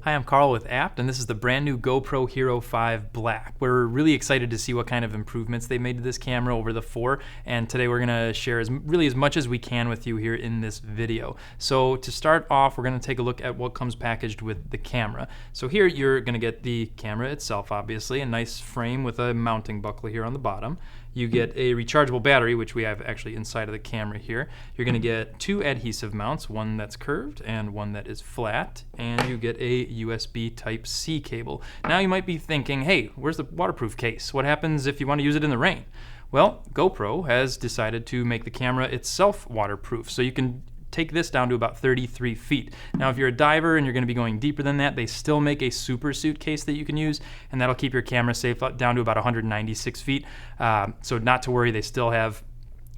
Hi, I'm Carl with Apt, and this is the brand new GoPro HERO5 Black. We're really excited to see what kind of improvements they made to this camera over the 4, and today we're going to share as much as we can with you here in this video. So to start off, we're going to take a look at what comes packaged with the camera. So here you're going to get the camera itself, obviously, a nice frame with a mounting buckle here on the bottom. You get a rechargeable battery, which we have actually inside of the camera here. You're going to get 2 adhesive mounts, one that's curved and one that is flat, and you get a USB Type-C cable. Now you might be thinking, hey, where's the waterproof case? What happens if you want to use it in the rain? Well, GoPro has decided to make the camera itself waterproof, so you can take this down to about 33 feet. Now, if you're a diver and you're going to be going deeper than that, they still make a super suit case that you can use, and that'll keep your camera safe down to about 196 feet. So not to worry, they still have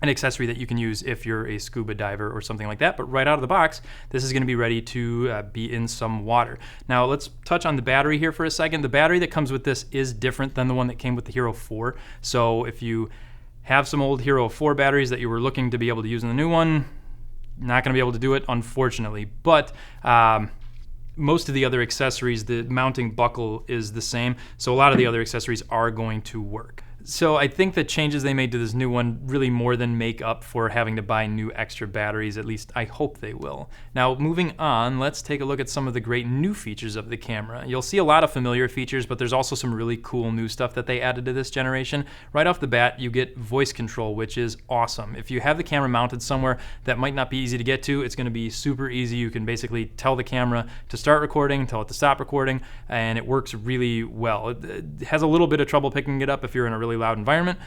an accessory that you can use if you're a scuba diver or something like that. But right out of the box, this is going to be ready to be in some water. Now, let's touch on the battery here for a second. The battery that comes with this is different than the one that came with the Hero 4. So if you have some old Hero 4 batteries that you were looking to be able to use in the new one, not going to be able to do it, unfortunately. But most of the other accessories, the mounting buckle is the same, so a lot of the other accessories are going to work. So I think the changes they made to this new one really more than make up for having to buy new extra batteries. At least I hope they will. Now, moving on, let's take a look at some of the great new features of the camera. You'll see a lot of familiar features, but there's also some really cool new stuff that they added to this generation. Right off the bat, you get voice control, which is awesome. If you have the camera mounted somewhere that might not be easy to get to, it's going to be super easy. You can basically tell the camera to start recording, tell it to stop recording, and it works really well. It has a little bit of trouble picking it up if you're in a really loud environment,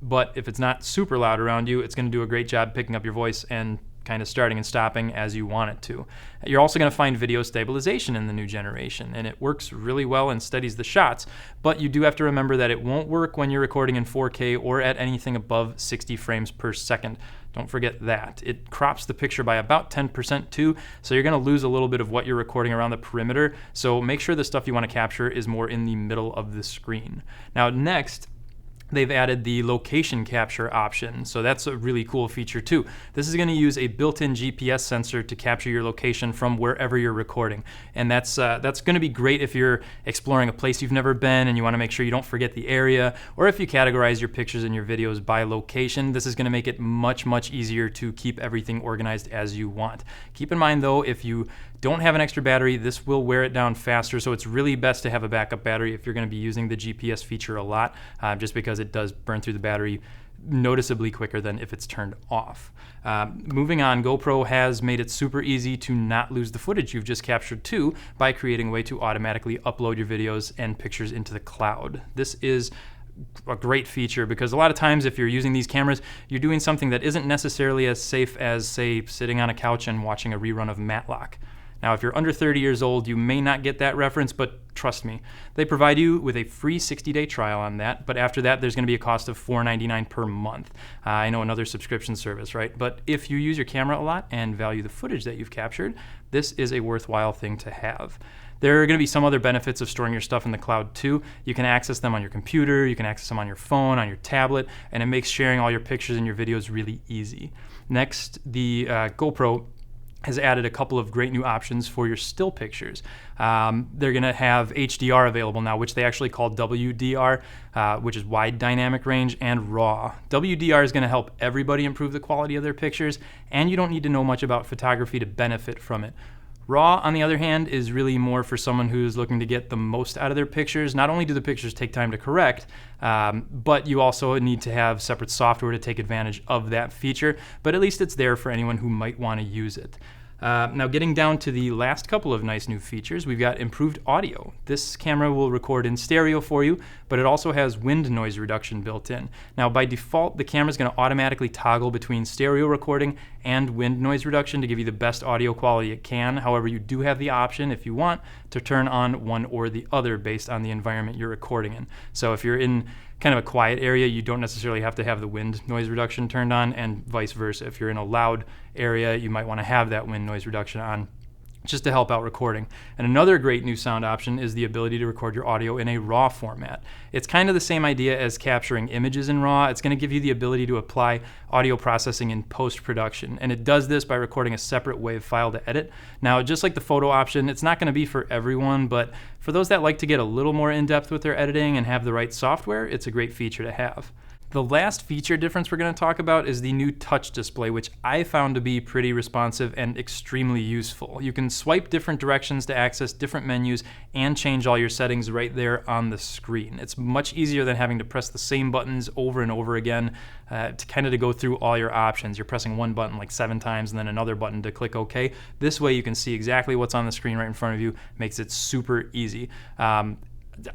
but if it's not super loud around you, it's going to do a great job picking up your voice and kind of starting and stopping as you want it to. You're also going to find video stabilization in the new generation, and it works really well and steadies the shots, but you do have to remember that it won't work when you're recording in 4K or at anything above 60 frames per second. Don't forget that. It crops the picture by about 10% too, so you're going to lose a little bit of what you're recording around the perimeter, so make sure the stuff you want to capture is more in the middle of the screen. Now next, they've added the location capture option, so that's a really cool feature too. This is going to use a built-in GPS sensor to capture your location from wherever you're recording, and that's going to be great if you're exploring a place you've never been and you want to make sure you don't forget the area, or if you categorize your pictures and your videos by location. This is going to make it much easier to keep everything organized as you want. Keep in mind though, if you don't have an extra battery, this will wear it down faster, so it's really best to have a backup battery if you're going to be using the GPS feature a lot, just because it does burn through the battery noticeably quicker than if it's turned off. Moving on, GoPro has made it super easy to not lose the footage you've just captured too by creating a way to automatically upload your videos and pictures into the cloud. This is a great feature because a lot of times if you're using these cameras, you're doing something that isn't necessarily as safe as, say, sitting on a couch and watching a rerun of Matlock. Now, if you're under 30 years old, you may not get that reference, but trust me, they provide you with a free 60-day trial on that, but after that, there's going to be a cost of $4.99 per month. I know, another subscription service, right? But if you use your camera a lot and value the footage that you've captured, this is a worthwhile thing to have. There are going to be some other benefits of storing your stuff in the cloud too. You can access them on your computer, you can access them on your phone, on your tablet, and it makes sharing all your pictures and your videos really easy. Next, the GoPro has added a couple of great new options for your still pictures. They're going to have HDR available now, which they actually call WDR, which is wide dynamic range, and RAW. WDR is going to help everybody improve the quality of their pictures, and you don't need to know much about photography to benefit from it. RAW, on the other hand, is really more for someone who's looking to get the most out of their pictures. Not only do the pictures take time to correct, but you also need to have separate software to take advantage of that feature, but at least it's there for anyone who might want to use it. Now, getting down to the last couple of nice new features, we've got improved audio. This camera will record in stereo for you, but it also has wind noise reduction built in. Now, by default, the camera is going to automatically toggle between stereo recording and wind noise reduction to give you the best audio quality it can. However, you do have the option, if you want, to turn on one or the other based on the environment you're recording in. So if you're in kind of a quiet area, you don't necessarily have to have the wind noise reduction turned on, and vice versa. If you're in a loud area, you might want to have that wind noise reduction on. just to help out recording. And another great new sound option is the ability to record your audio in a RAW format. It's kind of the same idea as capturing images in RAW. It's going to give you the ability to apply audio processing in post-production, and it does this by recording a separate WAV file to edit. Now, just like the photo option, it's not going to be for everyone, but for those that like to get a little more in-depth with their editing and have the right software, it's a great feature to have. The last feature difference we're going to talk about is the new touch display, which I found to be pretty responsive and extremely useful. You can swipe different directions to access different menus and change all your settings right there on the screen. It's much easier than having to press the same buttons over and over again to go through all your options. You're pressing one button like 7 times and then another button to click OK. This way you can see exactly what's on the screen right in front of you. Makes it super easy.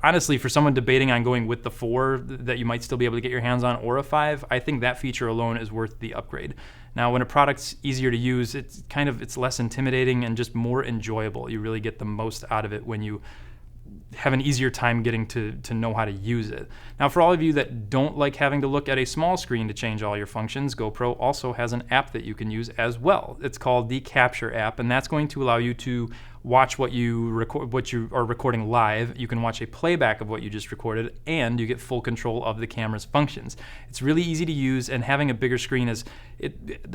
Honestly, for someone debating on going with the 4 that you might still be able to get your hands on, or a 5, I think that feature alone is worth the upgrade. Now, when a product's easier to use, it's less intimidating and just more enjoyable. You really get the most out of it when you have an easier time getting to know how to use it. Now, for all of you that don't like having to look at a small screen to change all your functions, GoPro also has an app that you can use as well. It's called the Capture app, and that's going to allow you to watch what you are recording live. You can watch a playback of what you just recorded, and you get full control of the camera's functions. It's really easy to use, and having a bigger screen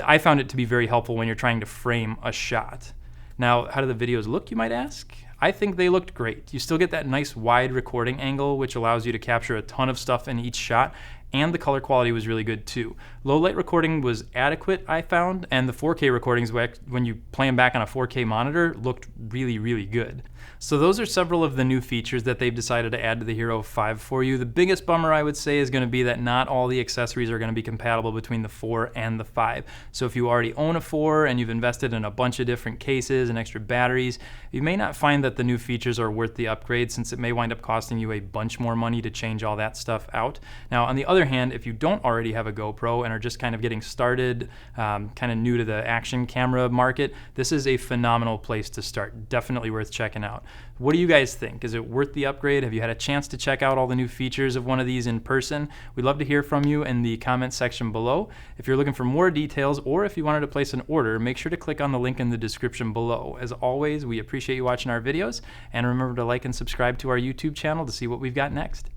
I found it to be very helpful when you're trying to frame a shot. Now, how do the videos look, you might ask? I think they looked great. You still get that nice wide recording angle, which allows you to capture a ton of stuff in each shot, and the color quality was really good too. Low light recording was adequate, I found, and the 4K recordings, when you play them back on a 4K monitor, looked really, really good. So those are several of the new features that they've decided to add to the Hero 5 for you. The biggest bummer, I would say, is going to be that not all the accessories are going to be compatible between the 4 and the 5. So if you already own a 4 and you've invested in a bunch of different cases and extra batteries, you may not find that the new features are worth the upgrade, since it may wind up costing you a bunch more money to change all that stuff out. Now, on the other hand, if you don't already have a GoPro and are just kind of getting started, kind of new to the action camera market, this is a phenomenal place to start. Definitely worth checking out. What do you guys think? Is it worth the upgrade? Have you had a chance to check out all the new features of one of these in person? We'd love to hear from you in the comments section below. If you're looking for more details, or if you wanted to place an order, make sure to click on the link in the description below. As always, we appreciate you watching our videos, and remember to like and subscribe to our YouTube channel to see what we've got next.